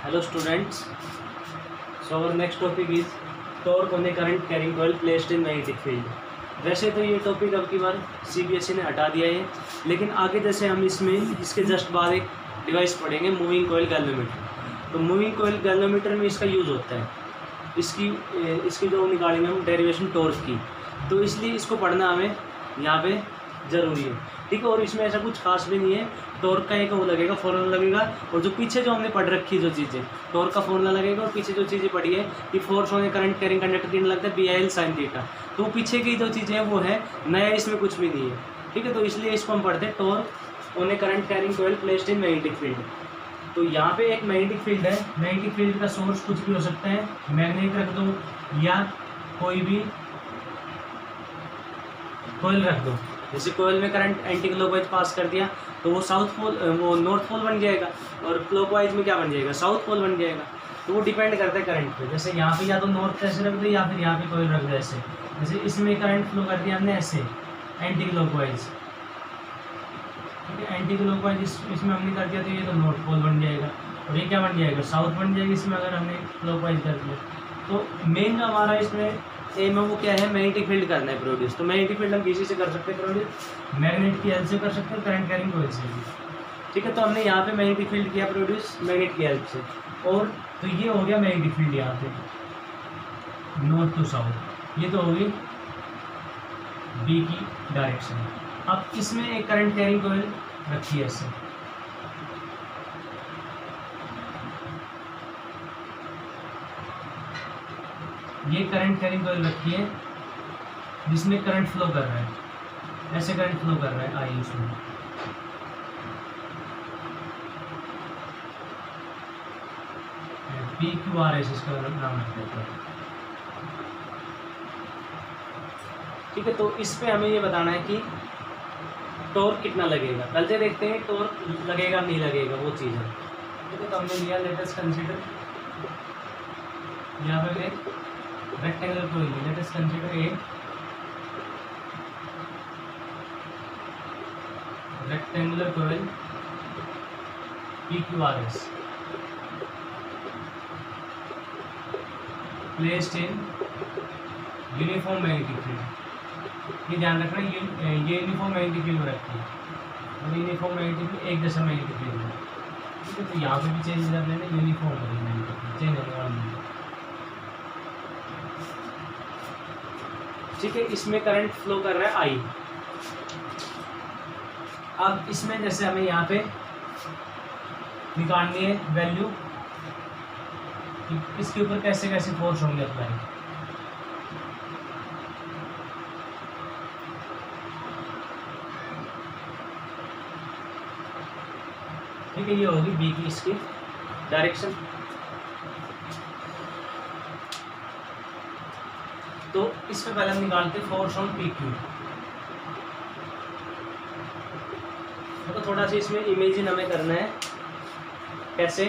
Hello students. So our next topic is torque on a current carrying coil placed in magnetic field. वैसे तो ये topic अब की बार CBSE ने हटा दिया है, लेकिन आगे जैसे हम इसमें इसके जस्ट बाद एक डिवाइस पढ़ेंगे मूविंग कोयल गैल्वेमीटर। तो मूविंग कोयल गैल्वेमीटर में इसका यूज़ होता है, इसकी जो निकालेंगे हम डेरिवेशन टॉर्क की, तो इसलिए इसको पढ़ना हमें यहाँ पे ज़रूरी है, ठीक है। और इसमें ऐसा कुछ खास भी नहीं है, टॉर्क का एक वो लगेगा, फॉर्मूला लगेगा, और जो पीछे जो हमने पढ़ रखी है जो चीज़ें, टॉर्क का फॉर्मूला लगेगा, और पीछे जो चीज़ें पढ़ी है कि force on A current carrying conductor की लगता है BIL sin थीटा, तो पीछे की जो चीज़ें हैं वो है, नया इसमें कुछ भी नहीं है, ठीक है। तो इसलिए इसको हम पढ़ते हैं torque on A current carrying coil placed in magnetic field. तो यहाँ पे एक मैग्नेटिक फील्ड है, मैग्नेटिक फील्ड का सोर्स कुछ भी हो सकता है, मैग्नेट रख दो या कोई भी कोयल रख दो। जैसे कोयल में करंट एंटी क्लॉकवाइज पास कर दिया तो वो वो नॉर्थ पोल बन जाएगा, और क्लॉकवाइज में क्या बन जाएगा, साउथ पोल बन जाएगा। तो वो डिपेंड करता है करंट पे। जैसे यहाँ पे या तो नॉर्थ ऐसे रख दो या फिर यहाँ पे कोयल रख दो ऐसे। जैसे इसमें करंट फ्लो कर दिया हमने ऐसे एंटी क्लॉकवाइज, ठीक है, एंटी क्लॉकवाइज इसमें हमने कर दिया तो ये तो नॉर्थ पोल बन जाएगा, और ये क्या बन जाएगा, साउथ बन जाएगा इसमें अगर हमने क्लॉकवाइज कर दिया। तो मेन हमारा इसमें एम है वो क्या है, मैग्नेटिक फील्ड करना है प्रोड्यूस। तो मैग्नेटिक फील्ड हम किसी से कर सकते हैं प्रोड्यूस, मैग्नेट की हेल्प से कर सकते हैं, करंट कैरिंग कॉइल से भी, ठीक है। तो हमने यहाँ पे मैग्नेटिक फील्ड किया प्रोड्यूस मैग्नेट की हेल्प से, और तो ये हो गया मैग्नेटिक फील्ड यहाँ पे नॉर्थ टू साउथ, ये तो होगी बी की डायरेक्शन। अब इसमें एक करंट कैरिंग कॉइल रखी है ऐसे, ये करंट कैरिंग कॉइल रखी है जिसमें करंट फ्लो कर रहा है, ऐसे करंट फ्लो कर रहा है आई उसमें। PQRS इसका नाम है, ठीक है। तो इस पे हमें ये बताना है कि टॉर्क कितना लगेगा। पहले से देखते हैं टॉर्क लगेगा नहीं लगेगा वो चीज़ है, ठीक है। तो हमने लिया लेटेस्ट कंसीडर यहाँ पे एक rectangular coil, let us consider a rectangular coil PQRS placed in uniform magnetic field. ये ध्यान रखना, ये यूनिफॉर्म मैग्नेटिक फील्ड में रखती है, और यूनिफॉर्म मैग्नेटिक फील्ड एक जैसा मैग्नेटिक फील्ड है, ठीक है। तो यहाँ पे भी चेंज कर लेना, यूनिफॉर्म मैग्नेटिक फील्ड चेंज होने वाला नहीं, ठीक है। इसमें करंट फ्लो कर रहा है आई। अब इसमें जैसे हमें यहाँ पे निकालनी है वैल्यू, इसके ऊपर कैसे कैसे फोर्स होंगे अप्लाई, ठीक है। ये होगी बी की इसकी डायरेक्शन। तो इसमें पहले हम निकालते हैं फोर्स ऑन PQ। तो थोड़ा सा इसमें इमेजिन हमें करना है, कैसे,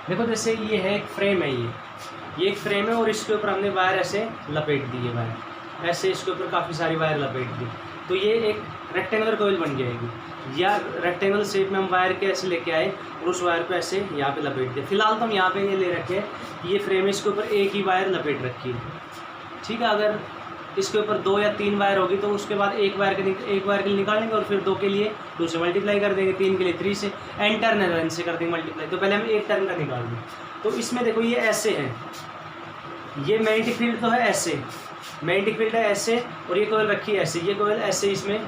देखो जैसे ये है एक फ्रेम है, ये एक फ्रेम है, और इसके ऊपर हमने वायर ऐसे लपेट दी है, वायर ऐसे इसके ऊपर काफ़ी सारी वायर लपेट दी, तो ये एक रेक्टेंगुलर कोइल बन जाएगी। या रेक्टेंगुलर शेप में हम वायर के ऐसे लेके आए और उस वायर को ऐसे यहाँ पे लपेट दिया। फिलहाल तो हम यहाँ पे ये ले रखे हैं, ये फ्रेम है, इसके ऊपर एक ही वायर लपेट रखी है, ठीक है। अगर इसके ऊपर 2 या 3 वायर होगी तो उसके बाद एक वायर के लिए निकालेंगे, और फिर 2 के लिए 2 से मल्टीप्लाई कर देंगे, 3 के लिए 3 से, एन टर्न है एन से कर देंगे मल्टीप्लाई। तो पहले हम एक टर्न का निकाल दें। तो इसमें देखो ये ऐसे है, ये मैग्नेटिक फील्ड तो है ऐसे, मैग्नेटिक फील्ड है ऐसे, और ये कोयल रखी है ऐसे, ये कोयल ऐसे इसमें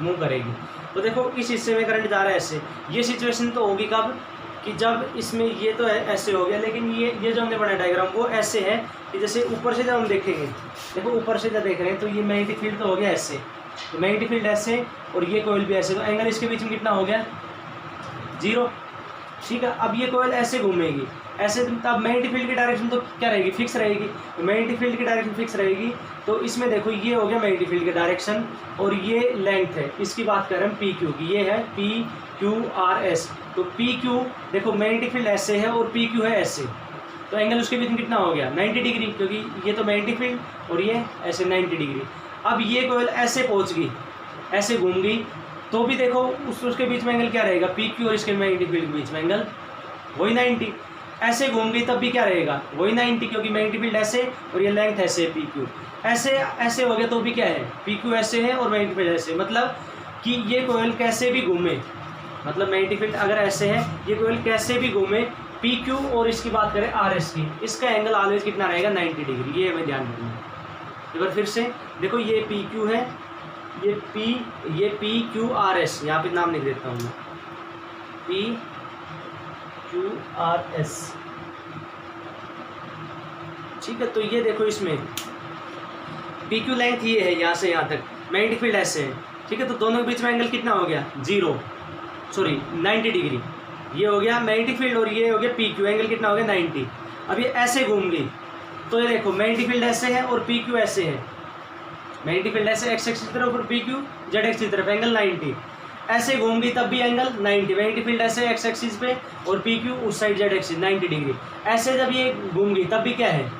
मूव करेगी। तो देखो इस हिस्से में करंट जा रहा है ऐसे। ये सिचुएशन तो होगी कब, कि जब इसमें ये तो है ऐसे हो गया, लेकिन ये जो हमने बनाया डायग्राम वो ऐसे है कि जैसे ऊपर से जब हम देखेंगे, देखो ऊपर से जब देख रहे हैं तो ये मैग्नेटिक फील्ड तो हो गया ऐसे, तो मैग्नेटिक फील्ड ऐसे और ये कोयल भी ऐसे, तो एंगल इसके बीच में कितना हो गया, 0, ठीक है। अब ये कोयल ऐसे घूमेगी ऐसे, तब मैग्नेटिक फील्ड की डायरेक्शन तो क्या रहेगी, फिक्स रहेगी। तो मैग्नेटिक फील्ड की डायरेक्शन फिक्स रहेगी, तो इसमें देखो ये हो गया मैग्नेटिक फील्ड की डायरेक्शन, और ये लेंथ है, इसकी बात कर रहे हैं PQ की, ये है PQRS। तो PQ देखो मैग्नेटिक फील्ड ऐसे है और PQ है ऐसे, तो एंगल उसके बीच में कितना हो गया 90 डिग्री, क्योंकि ये तो मैग्नेटिक फील्ड और ये ऐसे 90 डिग्री। अब ये कोयल ऐसे पहुंच गई, ऐसे घूम गई, तो भी देखो उसके बीच में एंगल क्या रहेगा, पी क्यू और इसके मैग्नेटिक फील्ड के बीच में एंगल वही 90। ऐसे घूम गई तब भी क्या रहेगा, वही 90, क्योंकि मैग्नेटिक फील्ड ऐसे और ये लेंथ ऐसे है पी क्यू। ऐसे ऐसे हो गया तो भी क्या है, पी क्यू ऐसे है और मैग्नेटिक फील्ड ऐसे, मतलब कि ये कोयल कैसे भी घूमे, मतलब मैग्नेटिक फील्ड अगर ऐसे है, ये कोयल कैसे भी घूमे पी क्यू और इसकी बात करें आर एस की, इसका एंगल ऑलवेज कितना रहेगा 90 डिग्री। ये हमें ध्यान रखना है। एक बार फिर से देखो, ये पी क्यू है, ये पी क्यू आर एस, यहाँ पे नाम लिख देता हूँ मैं, पी क्यू आर एस, ठीक है। तो ये देखो इसमें पी क्यू लेंथ ये है यहाँ से यहाँ तक, मैग्नेटिक फील्ड ऐसे है, ठीक है। तो दोनों के बीच में एंगल कितना हो गया 90 डिग्री। ये हो गया मैग्नेटिक फील्ड और ये हो गया पी क्यू, एंगल कितना हो गया 90। अब ये ऐसे घूम गई तो ये देखो मैग्नेटिक फील्ड ऐसे है और पी क्यू ऐसे है, मैग्नेटिक फील्ड ऐसे एक्स एक्सिस की तरफ और पी क्यू जेड एक्सिस की तरफ, एंगल 90। ऐसे घूम गई तब भी एंगल 90, मैग्नेटिक फील्ड ऐसे एक्स एक्सिस पे और पी क्यू उस साइड जेड एक्सिस 90 डिग्री। ऐसे जब ये घूम गई तब भी क्या है,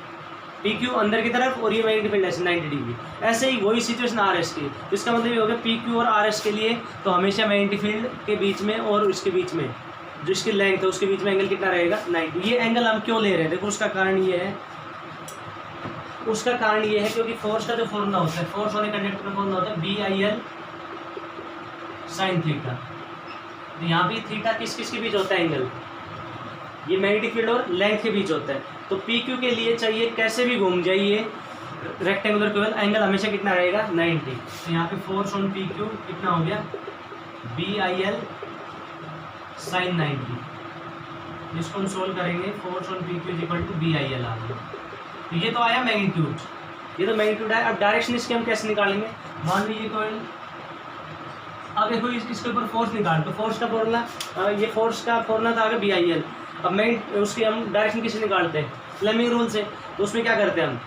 पी क्यू अंदर की तरफ और ये मैग्नेटिक फील्ड ऐसे 90 डिग्री। ऐसे ही वही सिचुएशन आर एस की, तो इसका मतलब ये हो गया पी क्यू और आर एस के लिए तो हमेशा मैग्नेटिक फील्ड के बीच में और उसके बीच में जो इसकी लेंथ है उसके बीच में एंगल कितना रहेगा 90। ये एंगल हम क्यों ले रहे हैं, देखो उसका कारण ये है, क्योंकि फोर्स का जो फॉर्मूला होता है, फोर्स वाले कंडक्टर का फॉर्मूला होता है BIL साइन थीटा। तो यहाँ भी थीटा किस किस के बीच होता है एंगल, ये मैग्नेटिक फील्ड और लेंथ के बीच होता है। तो पी क्यू के लिए चाहिए कैसे भी घूम जाइए रेक्टेंगुलर कोयल, एंगल हमेशा कितना रहेगा 90। तो यहाँ पे फोर्स ऑन पी क्यू कितना हो गया BIL साइन 90। इसको हम सोल्व करेंगे, force on P Q equal to BIL आ गया। तो ये तो आया मैग्नीट्यूड, ये तो मैग्नीट्यूड है। अब डायरेक्शन इसके हम कैसे निकालेंगे, मान लीजिए कोयल, अब देखो इसके ऊपर फोर्स निकाल, तो फोर्स का फॉर्मूला, ये फोर्स का फॉर्मूला था आगे BIL। अब मैं उसकी हम डायरेक्शन किसे निकालते हैं, फ्लेमिंग रूल से। तो उसमें क्या करते हैं हम,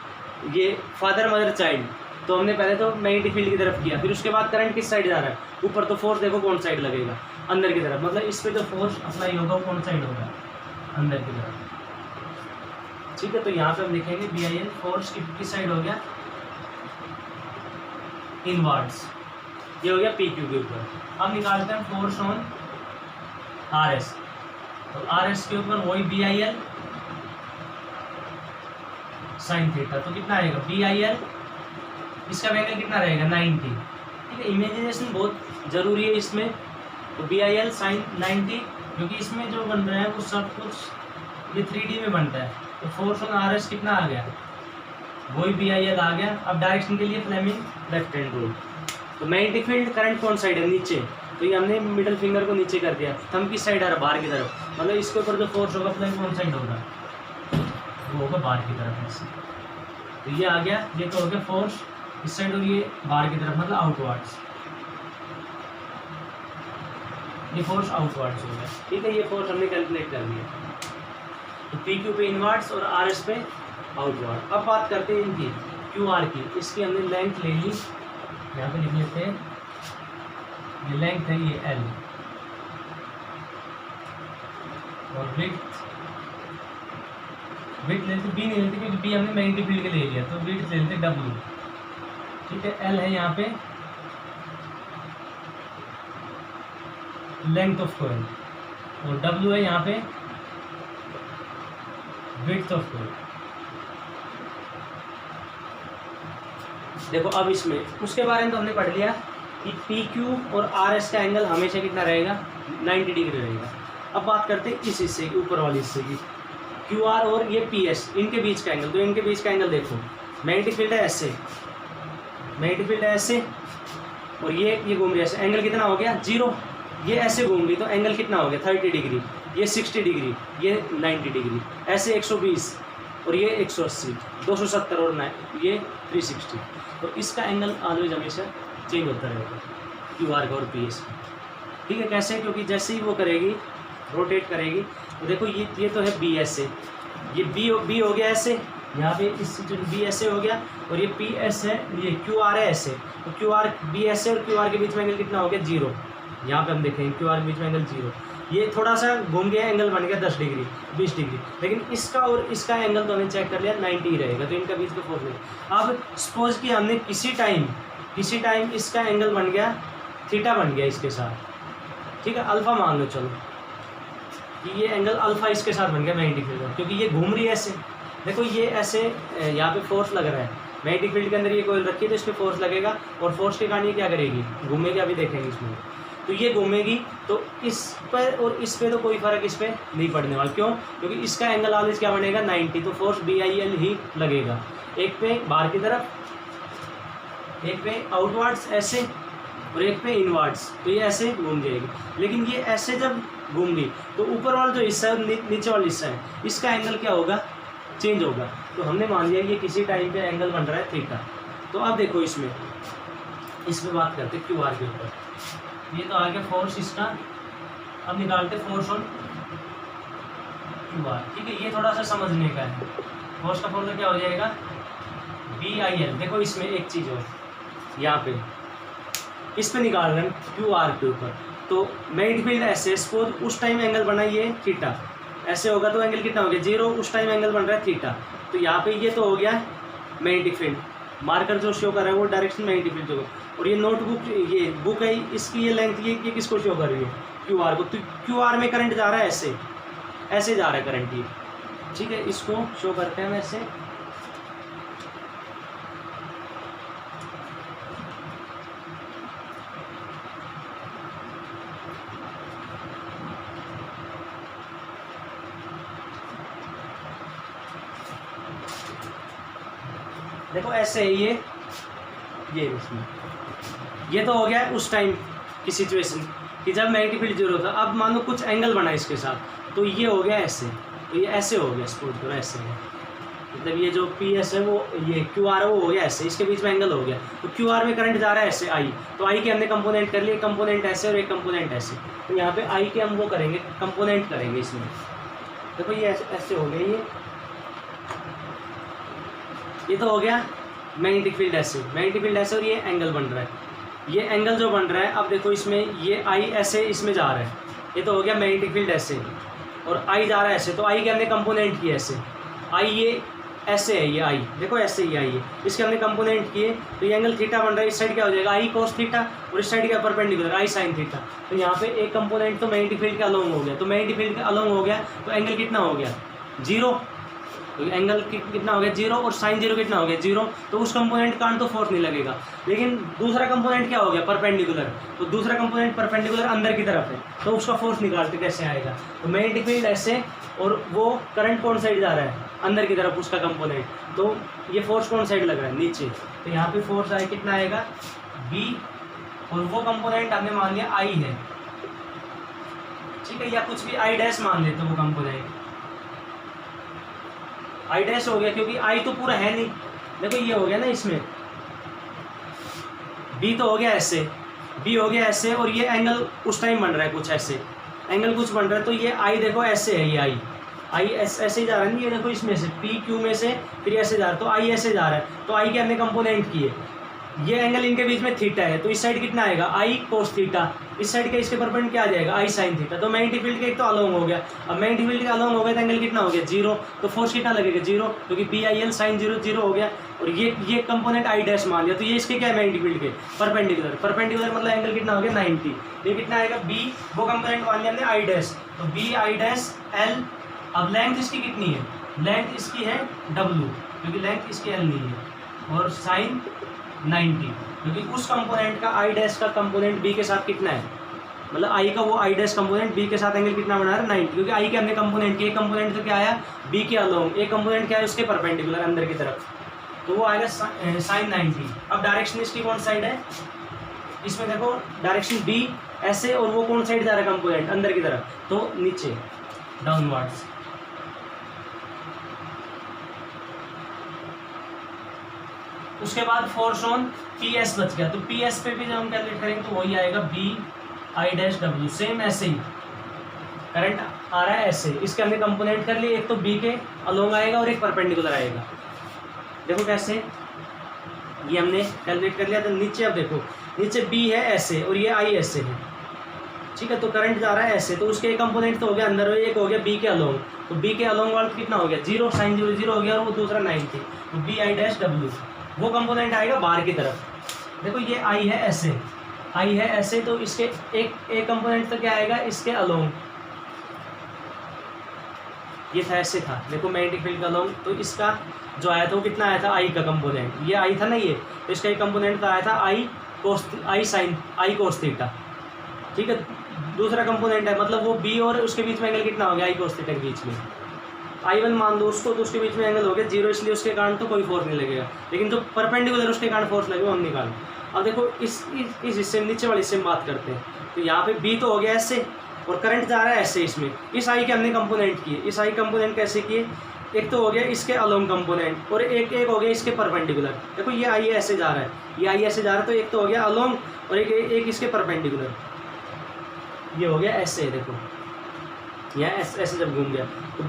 ये फादर मदर चाइल्ड, तो हमने पहले तो मैग्नेटिक फील्ड की तरफ किया, फिर उसके बाद करंट किस साइड जा रहा है ऊपर, तो फोर्स देखो कौन साइड लगेगा अंदर की तरफ, मतलब इस पे जो फोर्स अप्लाई होगा वो कौन साइड होगा अंदर की तरफ, ठीक है। तो यहाँ पे हम लिखेंगे BIL फोर्स किस साइड हो गया इनवर्ड्स, ये हो गया पी क्यू के ऊपर। अब निकालते हैं फोर्स ऑन आर एस, तो आर एस के ऊपर वही BIL साइन थीटा, तो कितना आएगा BIL, इसका एंगल कितना रहेगा 90, ठीक है। इमेजिनेशन बहुत ज़रूरी है इसमें, तो BIL साइन 90, क्योंकि इसमें जो बन रहा है वो सब कुछ ये 3D में बनता है। तो फोर्स ऑन आर एस कितना आ गया, वही BIL आ गया। अब डायरेक्शन के लिए फ्लेमिंग लेफ्ट हैंड रूल, तो मैग्नेटिक फील्ड करंट कौन साइड है नीचे, तो ये हमने मिडिल फिंगर को नीचे कर दिया, थंब किस साइड आ रहा है बाहर की तरफ, मतलब इसके ऊपर जो फोर्स होगा फ्लेम कौन साइड होगा, वो होगा बाहर की तरफ ऐसे। तो ये आ गया, ये तो हो गया फोर्स इस साइड और ये बाहर की तरफ मतलब आउटवर्ड्स, ये फोर्स आउटवर्ड्स हो गया, ठीक है। ये फोर्स हमने कैलकुलेट कर लिया, तो पी क्यू पे इनवर्ड्स और आर एस पे आउटवर्ड। अब बात करते हैं इनकी क्यू आर की, इसकी हमने लेंथ ले ली, यहाँ पे लिख लेते हैं, ये लेंथ है ये L और विड्थ लेते B नहीं लेते क्योंकि B हमने मैग्नेटिक फील्ड के ले लिया, तो विड्थ ले लेते W, ठीक है। L है यहाँ पे लेंथ ऑफ कोयल और W है यहाँ पे विड्थ ऑफ कोयल। देखो अब इसमें उसके बारे में तो हमने पढ़ लिया कि पी क्यू और आर एस का एंगल हमेशा कितना रहेगा 90 डिग्री रहेगा। अब बात करते हैं इस हिस्से की, ऊपर वाले हिस्से की, क्यू आर और ये पी एस, इनके बीच का एंगल। तो इनके बीच का एंगल देखो, मैग्नेटिक फील्ड है ऐसे, मैग्नेटिक फील्ड है ऐसे और ये घूम रही है ऐसे, एंगल कितना हो गया 0। ये ऐसे घूम रही तो एंगल कितना हो गया 30 डिग्री, ये 60 डिग्री, ये 90 डिग्री, ऐसे 120 और ये 180, 270 और ये 360। तो इसका एंगल ऑलवेज हमेशा चेंज होता रहेगा क्यू आर का और पी एस का, ठीक है। कैसे, क्योंकि जैसे ही वो करेगी रोटेट करेगी, तो देखो ये तो है बी एस से, ये बी हो गया ऐसे, यहाँ पे इस बी ऐसे हो गया और ये पी एस है, ये क्यू आर है ऐसे, तो क्यू आर बी एस है और क्यू आर के बीच में एंगल कितना हो गया 0। यहाँ पे हम देखेंगे क्यू आर के बीच में एंगल 0, ये थोड़ा सा घूम गया, एंगल बन गया 10 डिग्री 20 डिग्री, लेकिन इसका और इसका एंगल तो हमने चेक कर लिया 90 ही रहेगा, तो इनका बीच का फोर्स नहीं। अब सपोज कि हमने किसी टाइम इसका एंगल बन गया थीटा बन गया इसके साथ, ठीक है, अल्फा मान लो चलो कि ये एंगल अल्फा इसके साथ बन गया मैग्नेटिक फील्ड का, क्योंकि ये घूम रही है ऐसे। देखो ये ऐसे यहाँ पे फोर्स लग रहा है, मैग्नेटिक फील्ड के अंदर ये कोयल रखी है तो इस पर फोर्स लगेगा और फोर्स के कारण ये क्या करेगी, घूमेगी, अभी देखेंगे इसमें। तो ये घूमेगी तो इस पर और इस पे तो कोई फर्क इस पर नहीं पड़ने वाला, क्यों, क्योंकि इसका एंगल ऑलवेज क्या बनेगा 90, तो फोर्स BIL ही लगेगा, एक पे बाहर की तरफ, एक पे आउटवर्ड्स ऐसे और एक पे इनवर्ड्स, तो ये ऐसे घूम जाएगी। लेकिन ये ऐसे जब घूम गई तो ऊपर वाला जो हिस्सा है नीचे वाला हिस्सा है इसका एंगल क्या होगा, चेंज होगा। तो हमने मान लिया ये किसी टाइम पे एंगल बन रहा है थीटा। तो अब देखो इसमें बात करते QR के ऊपर, ये तो आ गया फोर्स इसका, अब निकालते फोर्स ऑन QR, ठीक है। ये थोड़ा सा समझने का है, फोर्स का फॉर्मूला क्या हो जाएगा BIL। देखो इसमें एक चीज़ और, यहाँ पे इस पे निकाल रहे हैं QR के ऊपर, तो मैग्नेटिक फील्ड ऐसे सपोज उस टाइम एंगल बना ये थीटा, ऐसे होगा तो एंगल कितना हो गया 0, उस टाइम एंगल बन रहा है थीटा। तो यहाँ पे ये तो हो गया मैग्नेटिक फील्ड, मार्कर जो शो कर रहा है वो डायरेक्शन मैग्नेटिक फील्ड जो, और ये नोटबुक ये बुक है इसकी ये लेंथ ये किसको शो कर रही है QR को। तो QR में करंट जा रहा है ऐसे जा रहा है करंट ये, ठीक है। इसको शो करते हैं ऐसे, देखो ऐसे है ये इसमें, ये तो हो गया उस टाइम की सिचुएशन कि जब मैग्नेटिक फील्ड 0 था। अब मान लो कुछ एंगल बना इसके साथ, तो ये हो गया ऐसे, तो ये ऐसे हो गया सपोज करो ऐसे है, मतलब ये जो PS है वो ये QR है वो हो गया ऐसे, इसके बीच में एंगल हो गया। तो QR में करंट जा रहा है ऐसे I, तो I के हमने कंपोनेंट कर लिए, कंपोनेंट ऐसे और एक कंपोनेंट ऐसे। तो यहाँ पे I के हम वो करेंगे कंपोनेंट करेंगे इसमें। देखो ये ऐसे हो गया, ये तो हो गया मैग्नेटिक फील्ड ऐसे, मैग्नेटिक फील्ड ऐसे, और ये एंगल बन रहा है, ये एंगल जो बन रहा है। अब देखो इसमें ये I ऐसे इसमें जा रहा है, ये तो हो गया मैग्नेटिक फील्ड ऐसे, और I जा रहा है ऐसे, तो I के हमने कंपोनेंट किए ऐसे, I ये ऐसे है, ये I देखो ऐसे ही I है, इसके हमने कंपोनेंट किए, तो ये एंगल थीटा बन रहा है। इस साइड क्या हो जाएगा I cos थीटा, और इस साइड क्या परपेंडिकुलर I sin थीटा। तो यहाँ पे एक कंपोनेंट तो मैग्नेटिक फील्ड के अलोंग हो गया, तो मैग्नेटिक फील्ड के अलोंग हो गया तो एंगल कितना हो गया 0, तो एंगल कितना हो गया 0, और साइन 0 कितना हो गया 0, तो उस कंपोनेंट का तो फोर्स नहीं लगेगा। लेकिन दूसरा कंपोनेंट क्या हो गया परपेंडिकुलर, तो दूसरा कंपोनेंट परपेंडिकुलर अंदर की तरफ है, तो उसका फोर्स निकालते कैसे आएगा, तो मैग्नेटिक फील्ड ऐसे और वो करंट कौन साइड जा रहा है अंदर की तरफ उसका कंपोनेंट, तो ये फोर्स कौन साइड लग रहा है नीचे, तो यहाँ पे फोर्स आए कितना आएगा B, और वो कंपोनेंट हमने मान लिया I है, ठीक है, या कुछ भी I डैश मान लेते वो कंपोनेंट I डैश हो गया, क्योंकि I तो पूरा है नहीं। देखो ये हो गया ना, इसमें B तो हो गया ऐसे, B हो गया ऐसे, और ये एंगल उस टाइम बन रहा है कुछ ऐसे, एंगल कुछ बन रहा है, तो ये I देखो ऐसे है, ये I ऐसे ही जा रहा है, ये देखो इसमें से PQ में से फिर ऐसे जा रहा है, तो I ऐसे जा रहा है, तो I के हमने कंपोनेंट किए, ये एंगल इनके बीच में थीटा है, तो इस साइड कितना आएगा I cos थीटा, इस साइड के इसके परपेंडिकुलर क्या आ जाएगा I sin थीटा। तो मैग्नेटिक फील्ड के एक तो अलोंग हो गया, अब मैग्नेटिक फील्ड के अलोंग हो गया तो एंगल कितना हो गया 0, तो फोर्स कितना लगेगा 0, क्योंकि BIL sin 0 0 हो गया, और ये कंपोनेंट I डैश मान लिया, तो ये इसके क्या है मैग्नेटिक फील्ड के परपेंडिकुलर मतलब एंगल कितना हो गया 90, ये कितना आएगा B, वो कंपोनेंट मान लिया हमने I डैश, तो BI डैश L। अब लेंथ इसकी कितनी है, लेंथ इसकी है W, क्योंकि लेंथ इसकी L नहीं है, और साइन 90, क्योंकि उस कंपोनेंट का I डैश का कंपोनेंट B के साथ कितना है, मतलब I का वो I डैश कंपोनेंट B के साथ एंगल कितना बना रहा है 90, क्योंकि I के हमने कंपोनेंट किए, कंपोनेंट तो क्या आया B के अलोंग, एक कंपोनेंट क्या है उसके परपेंडिकुलर अंदर की तरफ, तो वो आएगा साइन 90। अब डायरेक्शन इसकी कौन साइड है, इसमें देखो डायरेक्शन B ऐसे, और वो कौन साइड जा रहा है कंपोनेंट अंदर की तरफ, तो नीचे डाउनवर्ड्स। उसके बाद फोर्स ऑन PS बच गया, तो PS पे भी जब हम कैलकुलेट करेंगे तो वही आएगा BI डैश W, सेम ऐसे ही करंट आ रहा है ऐसे, इसके हमने कंपोनेंट कर लिए, एक तो B के अलोंग आएगा और एक परपेंडिकुलर आएगा। देखो कैसे ये हमने कैलकुलेट कर लिया, तो नीचे अब देखो नीचे B है ऐसे और ये I ऐसे है, ठीक है, तो करंट जा रहा है ऐसे, तो उसके एक कंपोनेंट तो हो गया अंदर, एक हो गया B के अलोंग, तो B के अलोंग वाला कितना हो गया 0, साइन 0 0 हो गया, और वो दूसरा 90, तो BI डैश W, वो कंपोनेंट आएगा बाहर की तरफ। देखो ये I है ऐसे, आई है ऐसे, तो इसके एक कंपोनेंट तो क्या आएगा इसके अलोंग, ये था ऐसे था, देखो मैग्नेटिक फील्ड का अलोंग, तो इसका जो आया था वो कितना आया था आई का कंपोनेंट, ये आई था ना ये, तो इसका एक कंपोनेंट तो आया था आई साइन आई कोस थीटा, ठीक है। दूसरा कंपोनेंट है मतलब वो बी और उसके बीच में एंगल कितना हो गया आई कोस थीटा के बीच में, I1 मान दो उसको, तो उसके बीच में एंगल हो गया 0, इसलिए उसके कारण तो कोई फोर्स नहीं लगेगा, लेकिन जो परपेंडिकुलर उसके कारण फोर्स लगेगा हम निकाल। अब देखो इस हिस्से में, नीचे वाले हिस्से में बात करते हैं, तो यहाँ पे बी तो हो गया ऐसे और करंट जा रहा है ऐसे इसमें, इस आई के हमने कंपोनेंट किए, इस आई कंपोनेंट कैसे किए, एक तो हो गया इसके अलोंग कंपोनेंट और एक हो गया इसके परपेंडिकुलर। देखो ये आई ऐसे जा रहा है, ये आई ऐसे जा रहा है, तो एक तो हो गया अलोंग और एक इसके परपेंडिकुलर, ये हो गया ऐसे, देखो यहाँ ऐसे जब घूम गया तो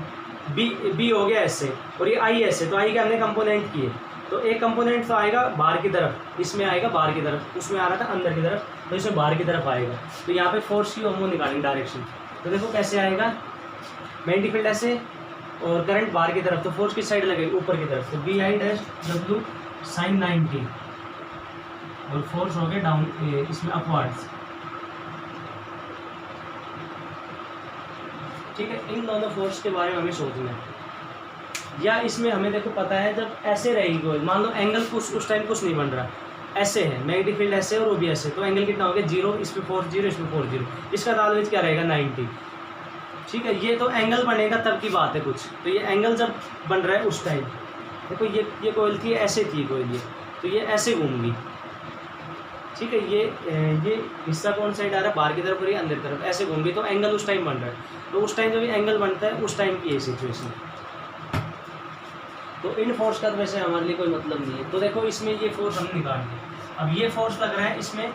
बी हो गया ऐसे और ये आई ऐसे, तो आई के हमने कंपोनेंट किए, तो एक कंपोनेंट तो आएगा बाहर की तरफ, इसमें आएगा बाहर की तरफ, उसमें आ रहा था अंदर की तरफ, तो इसमें बाहर की तरफ आएगा, तो यहाँ पे फोर्स की हम वो निकालेंगे डायरेक्शन, तो देखो कैसे आएगा मैग्नेटिक फील्ड ऐसे और करंट बाहर की तरफ, तो फोर्स किस साइड लगेगी ऊपर की तरफ, तो B I dash W sine 90 और फोर्स हो गया डाउन इसमें अपवर्ड्स, ठीक है। इन दोनों फोर्स के बारे में हमें सोचना है, या इसमें हमें देखो पता है जब ऐसे रहेगी कोई, मान लो एंगल कुछ उस टाइम कुछ नहीं बन रहा, ऐसे है मैग्नेटिक फील्ड ऐसे और वो भी ऐसे, तो एंगल कितना हो गया 0, इस पर फोर्स 0, इस पर फोर्स 0, इसका तालमेल क्या रहेगा 90, ठीक है। ये तो एंगल बनेगा तब की बात है कुछ, तो ये एंगल जब बन रहा है उस टाइम, देखो ये कोयल थी ऐसे थी कोयल, ये तो ये ऐसे घूमगी, ठीक है। ये हिस्सा कौन साइड आ रहा है बाहर की तरफ और ये अंदर की तरफ ऐसे घूमगी, तो एंगल उस टाइम बन रहा है, तो उस टाइम जब ये एंगल बनता है उस टाइम की ये सिचुएशन, तो इन फोर्स का तो वैसे हमारे लिए कोई मतलब नहीं है। तो देखो इसमें ये फोर्स हम निकाल दें, अब ये फोर्स लग रहा है इसमें,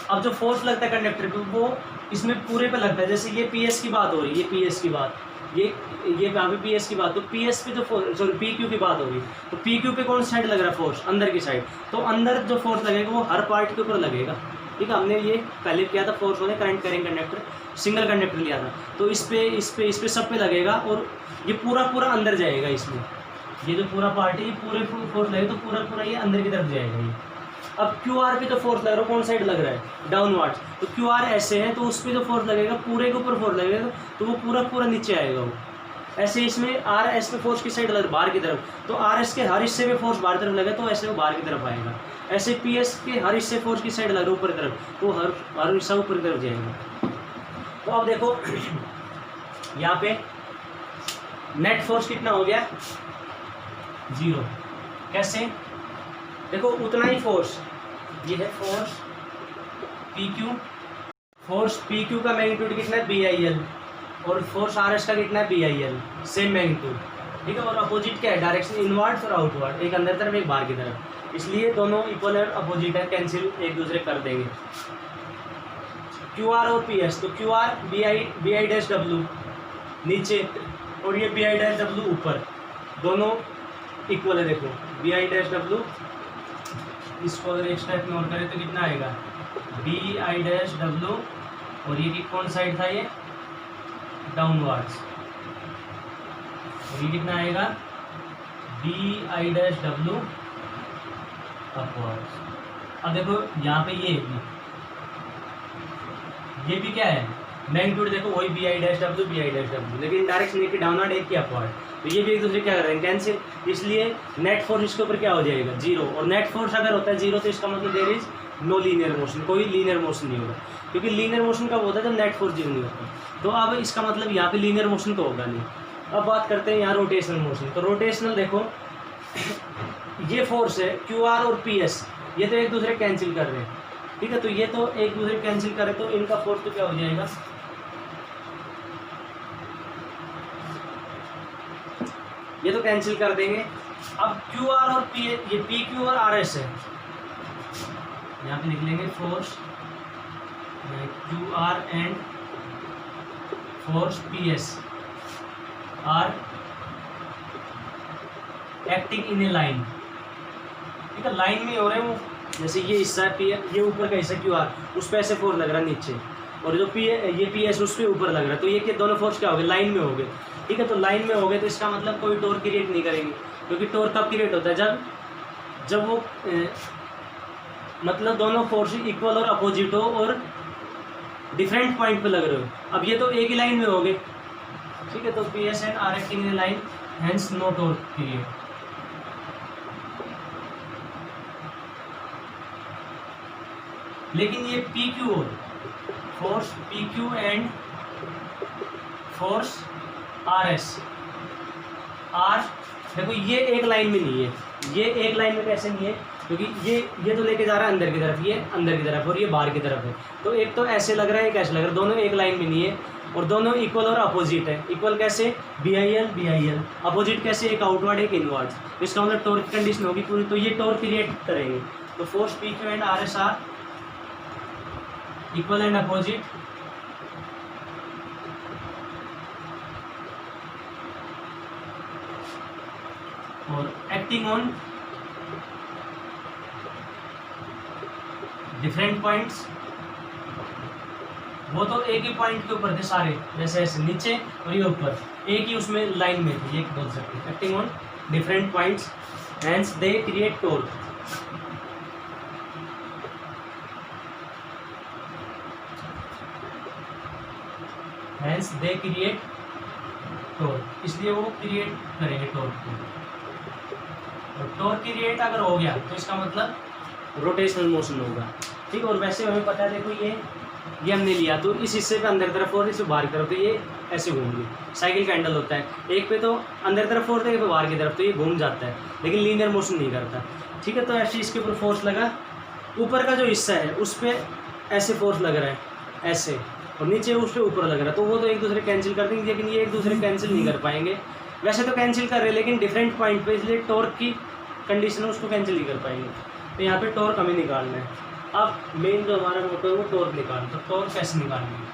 अब जो फोर्स लगता है कंडक्टर पे वो इसमें पूरे पे लगता है, जैसे ये पीएस की बात हो रही है, ये पीएस की बात, ये यहाँ पे पीएस की बात, तो पीएस पे जो फोर्स, सॉरी पीक्यू की बात हो रही है, तो पीक्यू पे कौन सी साइड लग रहा है फोर्स, अंदर की साइड, तो अंदर जो फोर्स लगेगा वो हर पार्ट के ऊपर लगेगा, ठीक है। हमने ये पहले किया था फोर्स होने करंट करेंगे कंडक्टर, सिंगल कंडक्टर लिया था, तो इस पे सब पे लगेगा और ये पूरा अंदर जाएगा इसमें, ये जो पूरा पार्ट है ये पूरे फोर्स लगेगा, तो पूरा ये अंदर की तरफ जाएगा ये। अब क्यू आर पे जो फोर्स लग रहा है कौन साइड लग रहा है डाउनवर्ड्स, तो क्यू आर ऐसे है, तो उस पर जो फोर्स लगेगा पूरे के ऊपर फोर्स लगेगा, तो वो पूरा नीचे आएगा वो ऐसे। इसमें आर एस पे फोर्स की साइड लग रहा है बाहर की तरफ, तो आर एस के हर हिस्से पे फोर्स बाहर की तरफ लगेगा, तो ऐसे वो बाहर की तरफ आएगा। ऐसे पी एस के हर हिस्से फोर्स की साइड लग रहा है ऊपर की तरफ, तो हर हिस्सा ऊपर की तरफ जाएगा। तो अब देखो यहाँ पे नेट फोर्स कितना हो गया 0, कैसे, देखो उतना ही फोर्स, ये है फोर्स पी क्यू का मैग्नीट्यूड कितना है BIL और फोर्स आर एस का कितना है BIL, सेम मैग्नीट्यूड, ठीक है। और अपोजिट क्या है डायरेक्शन इनवर्ड्स और आउटवर्ड, एक अंदर तरफ एक बाहर की तरफ, इसलिए दोनों इक्वल और अपोजिट है, कैंसिल एक दूसरे कर देंगे। क्यू आर और पी एस, तो Q R B I dash W नीचे और ये बी आई डैश डब्ल्यू ऊपर, दोनों इक्वल है। देखो बी आई डैश डब्ल्यू, इसको अगर एक स्टेप में और करें तो कितना आएगा बी आई डैश डब्ल्यू, और ये कौन साइड था ये डाउनवर्ड्स, और ये कितना आएगा B I dash W upwards. अब देखो यहाँ पे ये भी क्या है मैग्नीट्यूड, देखो वही बी आई डैश डब्ल्यू, लेकिन डायरेक्शन एक डाउनवर्ड एक की अपवर्ड, तो ये भी एक दूसरे क्या कर रहे हैं कैंसिल, इसलिए नेट फोर्स इसके ऊपर क्या हो जाएगा 0, और नेट फोर्स अगर होता है 0 तो इसका मतलब there is no linear motion, कोई लीनियर मोशन नहीं होगा, क्योंकि लीनियर मोशन कब होता है जब नेट फोर्स 0 नहीं होता। तो अब इसका मतलब यहाँ पे लीनियर मोशन तो होगा नहीं। अब बात करते हैं यहाँ रोटेशनल मोशन, तो रोटेशनल देखो ये फोर्स है क्यू आर और पी एस, ये तो एक दूसरे कैंसिल कर रहे हैं, ठीक है। तो ये तो एक दूसरे कैंसिल करे तो इनका फोर्स तो क्या हो जाएगा, ये तो कैंसिल कर देंगे। अब क्यू आर और पी, ये पी क्यू और आर एस है, यहाँ पे लिख लेंगे force Q R and force P S R acting in A line, ठीक है। लाइन में हो रहे हैं वो, जैसे ये हिस्सा है पी, ये ऊपर का हिस्सा क्यू आर, उस पर ऐसे फोर्स लग रहा है नीचे, और जो ये पी एस उस पर ऊपर लग रहा है, तो ये दोनों फोर्स क्या हो गए लाइन में हो गए, ठीक है। तो लाइन में हो गए तो इसका मतलब कोई टॉर्क क्रिएट नहीं करेंगे, क्योंकि टॉर्क कब क्रिएट होता है जब वो मतलब दोनों फोर्स इक्वल और अपोजिट हो और डिफरेंट पॉइंट पे लग रहे हो। अब ये तो एक ही लाइन में हो गए, ठीक है। तो P S and R acting in line, hence no torque create. लेकिन ये पी क्यू और force P Q and force R S, R देखो ये एक लाइन में नहीं है, ये एक लाइन में कैसे नहीं है, क्योंकि ये तो लेके जा रहा है अंदर की तरफ, ये अंदर की तरफ और ये बाहर की तरफ है। तो एक तो ऐसे लग रहा है, एक ऐसे लग रहा है, दोनों एक लाइन में नहीं है और दोनों इक्वल और अपोजिट है। इक्वल कैसे, बी आई एल, अपोजिट कैसे, एक आउटवर्ड एक इनवर्ड। इसका मतलब टॉर्क कंडीशन होगी पूरी, तो ये टॉर्क क्रिएट करेंगे। तो force P Q and are S are equal and opposite, और एक्टिंग ऑन डिफरेंट पॉइंट्स। वो तो एक ही पॉइंट के ऊपर थे सारे, जैसे ऐसे नीचे और ये ऊपर एक ही उसमें लाइन में थे, ये बोल सकते हैं। Acting on different points hence they create torque. Hence they create torque, इसलिए वो क्रिएट करेंगे टॉर्क को। और टॉर्क क्रिएट अगर हो गया तो इसका मतलब रोटेशनल मोशन होगा, ठीक। और वैसे हमें पता है, देखो ये हमने लिया तो इस हिस्से पे अंदर तरफ और इस बाहर की तरफ, तो ये ऐसे घूम गई। साइकिल का हैंडल होता है, एक पे तो अंदर तरफ और एक पे बाहर की तरफ, तो ये घूम जाता है लेकिन लीनियर मोशन नहीं करता, ठीक है। तो ऐसे इसके ऊपर फोर्स लगा, ऊपर का जो हिस्सा है उस पर ऐसे फोर्स लग रहा है ऐसे, और नीचे उस पर ऊपर लग रहा है, तो वो तो एक दूसरे कैंसिल कर देंगे, लेकिन ये एक दूसरे कैंसिल नहीं कर पाएंगे। वैसे तो कैंसिल कर रहे हैं लेकिन डिफरेंट पॉइंट पे, इसलिए टॉर्क की कंडीशन है उसको कैंसिल नहीं कर पाएंगे। तो यहाँ पे टॉर्क हमें निकालना है। अब मेन जो हमारा मोटो है वो टॉर्क निकालना, तो टॉर्क कैसे निकालेंगे।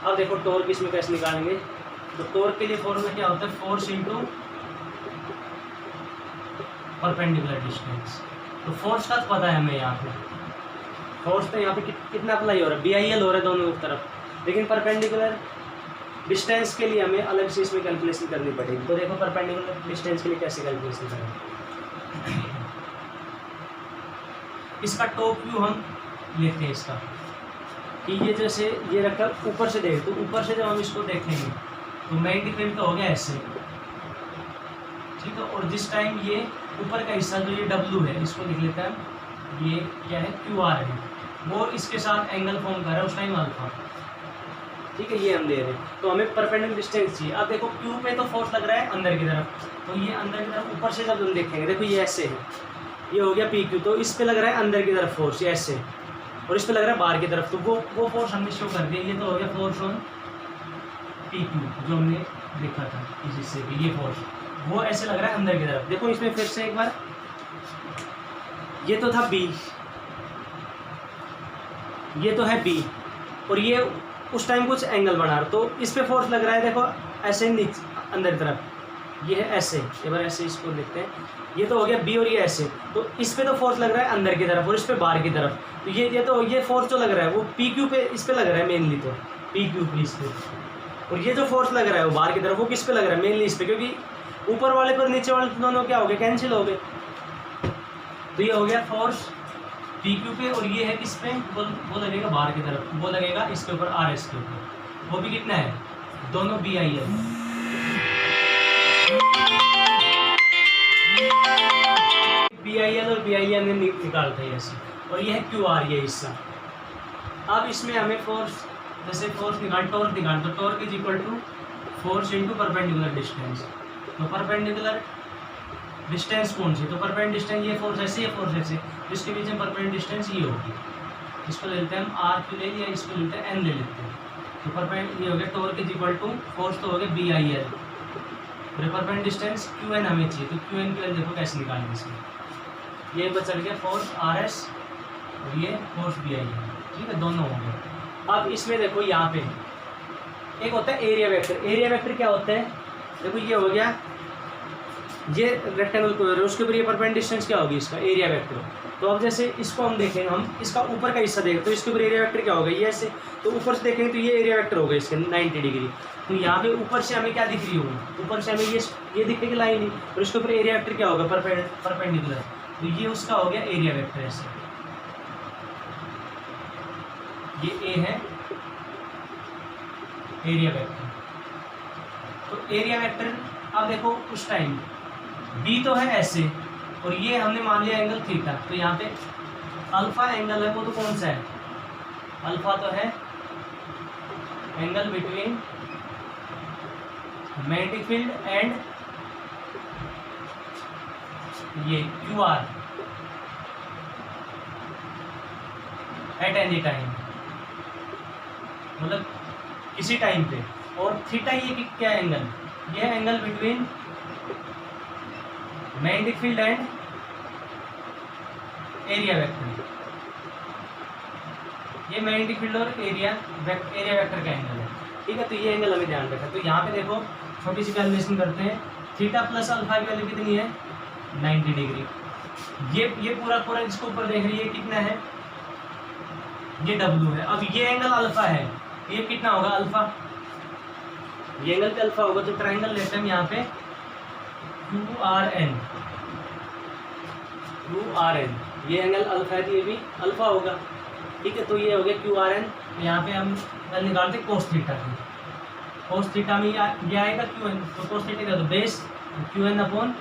अब देखो टॉर्क इसमें कैसे निकालेंगे, तो टॉर्क के लिए फॉर्मूला क्या होता है, फोर्स इंटू परपेंडिकुलर डिस्टेंस। तो फोर्स का तो पता है हमें, यहाँ पे फोर्स तो यहाँ पे कितना अप्लाई हो रहा है, बी आई एल हो रहा है दोनों तरफ, लेकिन परपेंडिकुलर डिस्टेंस के लिए हमें अलग से इसमें कैलकुलेशन करनी पड़ेगी। तो देखो परपेंडिकुलर डिस्टेंस के लिए कैसे कैलकुलेशन करें। इसका टॉप व्यू हम लेते हैं इसका, कि ये जैसे ये रखा ऊपर से देखें, तो ऊपर से जब हम इसको देखेंगे तो मैग्नेटिक फील्ड तो हो गया ऐसे, ठीक है। और जिस टाइम ये ऊपर का हिस्सा जो ये W है, इसको लिख लेते हैं, ये क्या है QR है, वो इसके साथ एंगल फॉर्म कर रहा है उस टाइम अल्फा, ठीक है। ये हम ले रहे हैं, तो हमें परपेंडिकुलर डिस्टेंस चाहिए। अब देखो Q पे तो फोर्स लग रहा है अंदर की तरफ, तो ये अंदर की तरफ ऊपर से जब हम देखेंगे, देखो ये ऐसे है, ये हो गया PQ, तो इस पे लग रहा है अंदर की तरफ फोर्स ये ऐसे, और इस पे लग रहा है बाहर की तरफ, तो वो फोर्स हमने शो कर दिया। ये तो हो गया फोर्स ऑन PQ जो हमने देखा था इस हिस्से पे, ये फोर्स वो ऐसे लग रहा है अंदर की तरफ। देखो इसमें फिर से एक बार, ये तो था B, ये तो है B, और ये उस टाइम कुछ एंगल बना रहा, तो इस पे फोर्स लग रहा है, देखो ऐसे नीचे अंदर की तरफ, ये है ऐसे, एक बार ऐसे इसको लिखते हैं, ये तो हो गया B और ये ऐसे, तो इस पे तो फोर्स लग रहा है अंदर की तरफ और इस पे बाहर की तरफ। तो ये तो ये फोर्स जो लग रहा है वो PQ पे, इस पे लग रहा है मेनली, तो PQ पे इस पे, और ये जो फोर्स लग रहा है वो बाहर की तरफ, वो किस पे लग रहा है मेनली इस पे, क्योंकि ऊपर वाले पर नीचे वाले दोनों क्या हो गए, कैंसिल हो गए। तो ये हो गया फोर्स PQ पे, और ये है किस पे, वो लगेगा बाहर की तरफ, वो लगेगा इसके ऊपर RS के ऊपर, वो भी कितना है, दोनों BIL, BIL और BIL ने निकालता है ऐसे, और ये है QR ये हिस्सा। अब इसमें हमें फोर्स, जैसे फोर्स निकाल, टॉर्क निकाल, तो torque is equal to force into perpendicular distance. तो परपेंडिकुलर डिस्टेंस कौन सी, तो परपेंडिकुलर डिस्टेंस ये फोर्स ऐसे, ये फोर्स ऐसे, जिसके बीच में परपेंडिकुलर डिस्टेंस ये होगी, इसको ले लेते हैं हम R ले लिया, इसको लेते हैं N ले लेते हैं। तो परपेंडिकुलर ये हो गया torque is equal to force तो हो गया BIL, और परपेंडिकुलर डिस्टेंस QN हमें चाहिए, तो QN की वैल्यू देखो कैसे निकालेंगे इसमें, ये बचा गया फोर्स RS और ये फोर्स BIL, ठीक है, दोनों हो गए। अब इसमें देखो यहाँ पे एक होता है एरिया वेक्टर। एरिया वेक्टर क्या होता है, देखो ये हो गया, ये रेक्टेंगल को उसके ऊपर ये परपेंडिकुलर डिस्टेंस क्या होगी इसका, एरिया वेक्टर। तो अब जैसे इसको हम देखेंगे, हम इसका ऊपर का हिस्सा देखें तो इसके ऊपर एरिया वेक्टर क्या होगा, ये ऐसे, तो ऊपर से देखेंगे तो ये एरिया वेक्टर होगा इसके 90 डिग्री। तो यहाँ पे ऊपर से हमें क्या दिख रही होगी, ऊपर से हमें ये दिखेगी लाइन ही, और इसके ऊपर एरिया वेक्टर क्या होगा, परपेंडिकुलर, तो ये उसका हो गया एरिया वेक्टर ऐसे, ये ए है एरिया वेक्टर। तो एरिया वेक्टर अब देखो उस टाइम बी तो है ऐसे और ये हमने मान लिया एंगल थीटा, तो यहाँ पे अल्फा एंगल है वो तो कौन सा है, अल्फा तो है angle between magnetic field and ये q r at any time, मतलब किसी टाइम पे। और थीटा ये क्या एंगल, ये है angle between magnetic field and area vector. ये मैग्नेटिक फील्ड और एरिया वेक्टर का एंगल है, ठीक है। तो ये एंगल हमें ध्यान रखा। तो यहाँ पे देखो छोटी सी कैलकुलेशन करते हैं, थीटा प्लस अल्फा की वैल्यू कितनी है 90 डिग्री। ये पूरा इसको ऊपर देख रही है कितना है, ये डब्लू है। अब ये एंगल अल्फा है, ये कितना होगा अल्फा, ये एंगल पे अल्फा होगा। तो ट्रायंगल लेते हैं यहाँ पे क्यू आर एन, ये एंगल अल्फा है तो ये भी अल्फा होगा, ठीक है। तो ये हो गया क्यू आर एन। यहाँ पे हम निकालते कोस थीटा की, कोस थीटा में ये आएगा क्यू एन, तो कोस थीटा का तो base Q N upon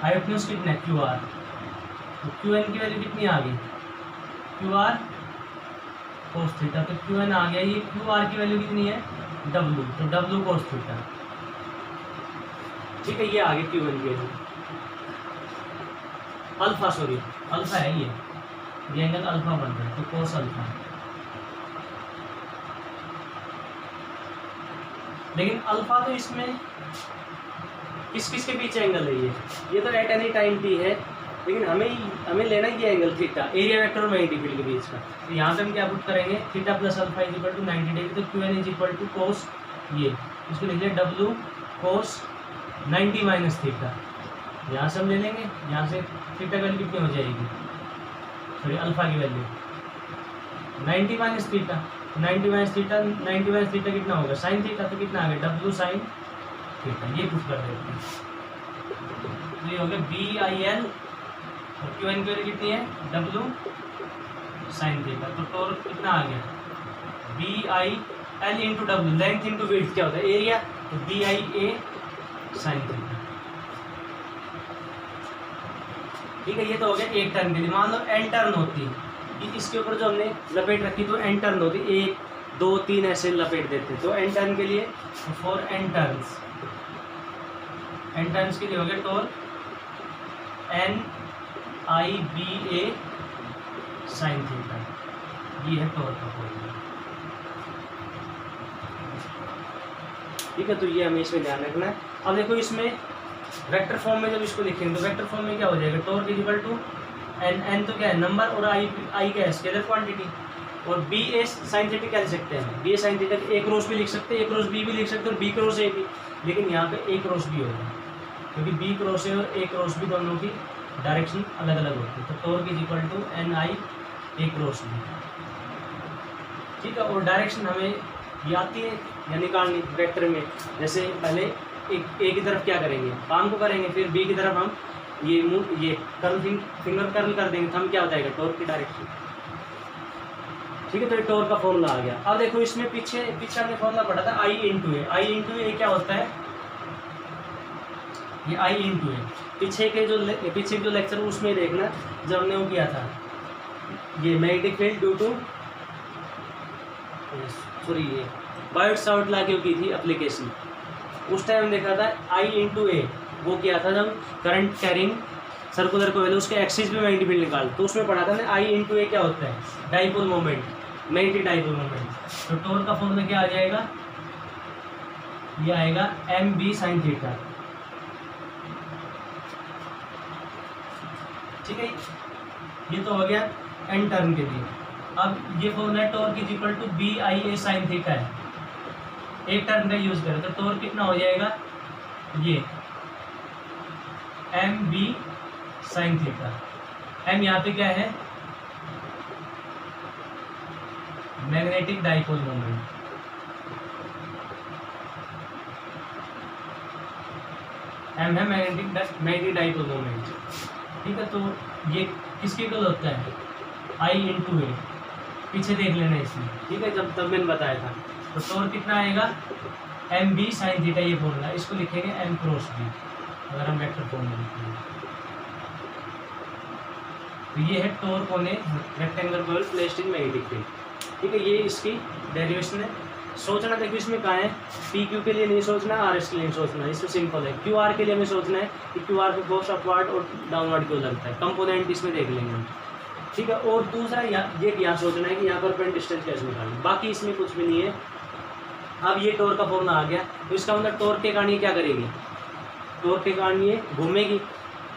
hypotenuse कितना है क्यू आर। तो क्यू एन की वैल्यू कितनी आ गई, क्यू आर कोस थीटा, तो क्यू एन आ गया। ये क्यू आर की वैल्यू कितनी है डब्लू, तो डब्लू कोस थीटा, ठीक है। ये आ गया क्यू एन की वैल्यू अल्फा, सॉरी अल्फा है ये एंगल अल्फा बन रहा है, तो कोस अल्फा। लेकिन अल्फा तो इसमें किस के बीच एंगल है, ये तो एट एनी टाइम टी है, लेकिन हमें लेना ये एंगल थीटा एरिया वेक्टर और मैग्नेटिक फील्ड के बीच का। तो यहाँ पे हम क्या पुट करेंगे, theta plus alpha is equal to 90 degree, तो Q n is equal to cos, ये इसको लिख लिया डब्लू कोस 90 माइनस थीटा। यहाँ से हम ले लेंगे, यहाँ से थीटा वैल्यू कितनी हो जाएगी, सॉरी अल्फा की value 90 minus theta, 90 minus theta कितना होगा साइन थीटा, तो कितना आ गया डब्लू साइन थीटा। ये पुट कर देते हैं, तो ये हो गया बी आई एल और क्यू एन की वैल्यू कितनी है डब्लू साइन थीटा। तो टोर कितना आ गया B I L into W, length into width क्या होता है एरिया, तो B I A sine theta, ठीक है। ये तो हो गया एक टर्न के लिए। मान लो एन टर्न होती कि इसके ऊपर जो हमने लपेट रखी तो एन टर्न होती, 1 2 3 ऐसे लपेट देते, तो एन टर्न के लिए फॉर एन टर्न्स के लिए हो गया टोर एन आई बी ए साइन थीटा, ये है टोर का फॉर्मूला, ठीक है। तो ये हमें इसमें ध्यान रखना है। अब देखो इसमें वेक्टर फॉर्म में जब इसको लिखेंगे तो वेक्टर फॉर्म में क्या हो जाएगा, टोर इज इक्वल टू एन तो क्या है नंबर और आई क्या है स्केलर क्वांटिटी, और बी ए साइन थीटा क्या लिख सकते हैं, बी ए साइन थीटा ए क्रॉस भी लिख सकते हैं, ए क्रॉस बी भी लिख सकते हैं और बी क्रॉस ए भी, लेकिन यहाँ पे ए क्रॉस बी होगा क्योंकि बी क्रॉस ए और ए क्रॉस बी दोनों की डायरेक्शन अलग अलग होती है। तो torque is equal to n i a cross b, ठीक है। और डायरेक्शन हमें ये आती है या निकालनी वेक्टर में, जैसे पहले एक ए की तरफ क्या करेंगे पाम को करेंगे, फिर बी की तरफ हम ये कर्ल फिंगर कर्ल कर देंगे, तो हम क्या हो जाएगा टोर की डायरेक्शन, ठीक है। तो ये टोर का फॉर्मूला आ गया। अब देखो इसमें पीछे हमने फॉर्मूला पढ़ा था आई इंटू ए, आई इंटू ए क्या होता है, ये आई इंटू ए पीछे जो लेक्चर उसमें देखना जब हमने वो किया था, ये magnetic field due to sorry ये बायोट सावर्ट लॉ की थी एप्लीकेशन, उस टाइम देखा था आई इंटू ए, वो किया था जब करंट कैरिंग सर्कुलर कोइल उसके एक्सिस पे मैग्नेटिक फील्ड निकाल, तो उसमें पढ़ा था ना आई इंटू ए क्या होता है dipole moment, magnetic dipole moment. तो टोर का फॉर्मूला क्या आ जाएगा, ये आएगा एम बी साइन थीटा, ठीक है। ये तो हो गया एन टर्न के लिए। अब ये फॉर्मूला टोर की equal to B I A sine theta है, एक टर्न का यूज करें तो टोर कितना हो जाएगा, ये M B sine theta, M यहाँ पे क्या है मैग्नेटिक डाइपोल मोमेंट, एम है मैग्नेटिक डाइपोल मोमेंट, ठीक है। तो ये किसके इक्वल होता है आई इंटू ए, पीछे देख लेना इसमें, ठीक है, जब तब मैंने बताया था। तो टॉर्क कितना आएगा, एम बी साइन थीटा, ये फॉर्मूला, इसको लिखेंगे एम क्रॉस बी अगर हम वेक्टर फॉर्म में लिखेंगे। तो ये है torque on A rectangular coil placed in magnetic field, ठीक है। ये इसकी डेरिवेशन है। सोचना देखिए इसमें कहाँ है, पी क्यू के लिए नहीं सोचना, आर एस के लिए नहीं सोचना, इसमें सिंपल है। क्यू आर के लिए हमें सोचना है कि क्यू आर को फोर्स अपवर्ड और डाउनवर्ड क्यों लगता है, कंपोनेंट इसमें देख लेंगे हम, ठीक है। और दूसरा यहाँ सोचना है कि यहाँ पर पेन डिस्टेंस कैसे निकालें, बाकी इसमें कुछ भी नहीं है। अब ये टॉर्क का फॉर्मूला आ गया, तो इसका मतलब टॉर्क के कारण ये क्या करेगी, टॉर्क के कारण ये घूमेगी।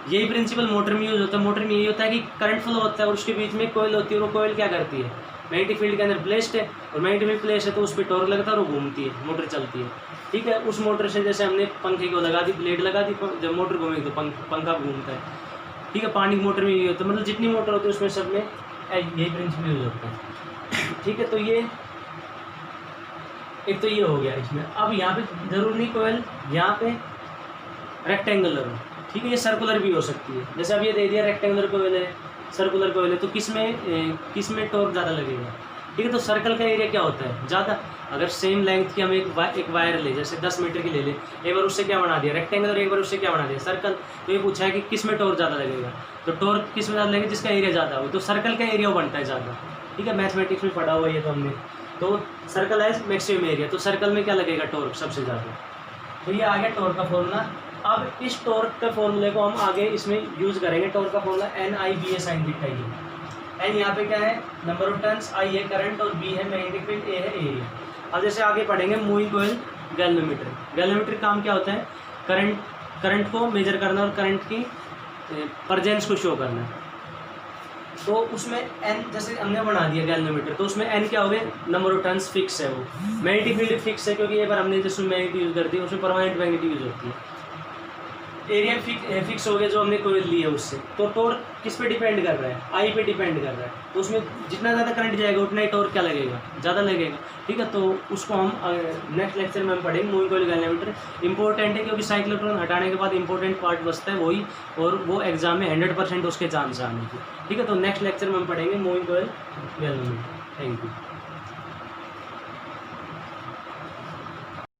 यही प्रिंसिपल मोटर में यूज होता है। मोटर में यही होता है कि करंट फ्लो होता है और उसके बीच में कोयल होती है, और वो कोयल क्या करती है, मैग्नेटिक फील्ड के अंदर प्लेस्ड है, और मैग्नेटिक फील्ड प्लेस है तो उस पर टॉर्क लगता है और वो घूमती है, मोटर चलती है, ठीक है। उस मोटर से जैसे हमने पंखे को लगा दी, प्लेट लगा दी, जब मोटर घूमेगी तो पंखा घूमता है, ठीक है। पानी की मोटर में यही होता है, मतलब जितनी मोटर होती है उसमें सब में यही प्रिंसिपल यूज होता है, ठीक है। तो ये एक तो ये हो गया इसमें। अब यहाँ पे जरूर नहीं कोयल यहाँ पे रेक्टेंगुलर हो, ठीक है, ये सर्कुलर भी हो सकती है। जैसे अब ये दे दिया रेक्टेंगुलर कोयल है, सर्कुलर कोयल है, तो किस में टॉर्क ज़्यादा लगेगा, ठीक है। तो सर्कल का एरिया क्या होता है ज़्यादा, अगर सेम लेंथ की हम एक वायर ले, जैसे 10 मीटर की ले लें, एक बार उससे क्या बना दिया रेक्टेंगुलर, एक बार उससे क्या बना दिया सर्कल, तो ये पूछा है कि किस में टॉर्क ज़्यादा लगेगा, तो टॉर्क किस में ज़्यादा लगेगा, जिसका एरिया ज़्यादा हो, तो सर्कल का एरिया बनता है ज़्यादा, ठीक है। मैथमेटिक्स में पढ़ा हुआ ये तो हमने, तो सर्कल है मैक्सिमम एरिया, तो सर्कल में क्या लगेगा टॉर्क सबसे ज़्यादा। तो ये आ गया टॉर्क का फॉर्मूला। अब इस टॉर्क के फॉर्मूले को हम आगे इसमें यूज़ करेंगे। टॉर्क का फॉर्मूला एन आई बी ए साइन थीटा है। एन यहाँ पे क्या है, नंबर ऑफ टर्न्स, आई है करंट, और बी है मैग्नेटिक फील्ड, ए है एरिया। अब जैसे आगे पढ़ेंगे मूविंग कॉइल गैल्वेनोमीटर। गैल्वेनोमीटर काम क्या होता है, करंट को मेजर करना और करंट की प्रेजेंस को शो करना। तो उसमें एन जैसे हमने बना दिया गैल्वेनोमीटर, तो उसमें एन क्या हो गए, नंबर ऑफ टर्न्स फिक्स है, वो मैग्नेटिक फील्ड फिक्स है, क्योंकि ये बार हमने जैसे मैग्नेटिक यूज़ कर दी, उसमें परमानेंट मैग्नेटिक यूज़ होती है। एरिया फिक्स हो गया जो हमने कोयल ली है उससे। तो टॉर्क किस पे डिपेंड कर रहा है, आई पे डिपेंड कर रहा है, तो उसमें जितना ज़्यादा करंट जाएगा उतना ही टॉर्क क्या लगेगा, ज़्यादा लगेगा, ठीक है। तो उसको हम नेक्स्ट लेक्चर में हम पढ़ेंगे मूविंग कॉइल गैल्वेनोमीटर। इंपॉर्टेंट है क्योंकि साइक्लोट्रॉन हटाने के बाद इंपॉर्टेंट पार्ट बचता है वही, और वो एग्जाम में 100% उसके चांस आने की, ठीक है। तो नेक्स्ट लेक्चर में हम पढ़ेंगे moving coil galvanometer. Thank you.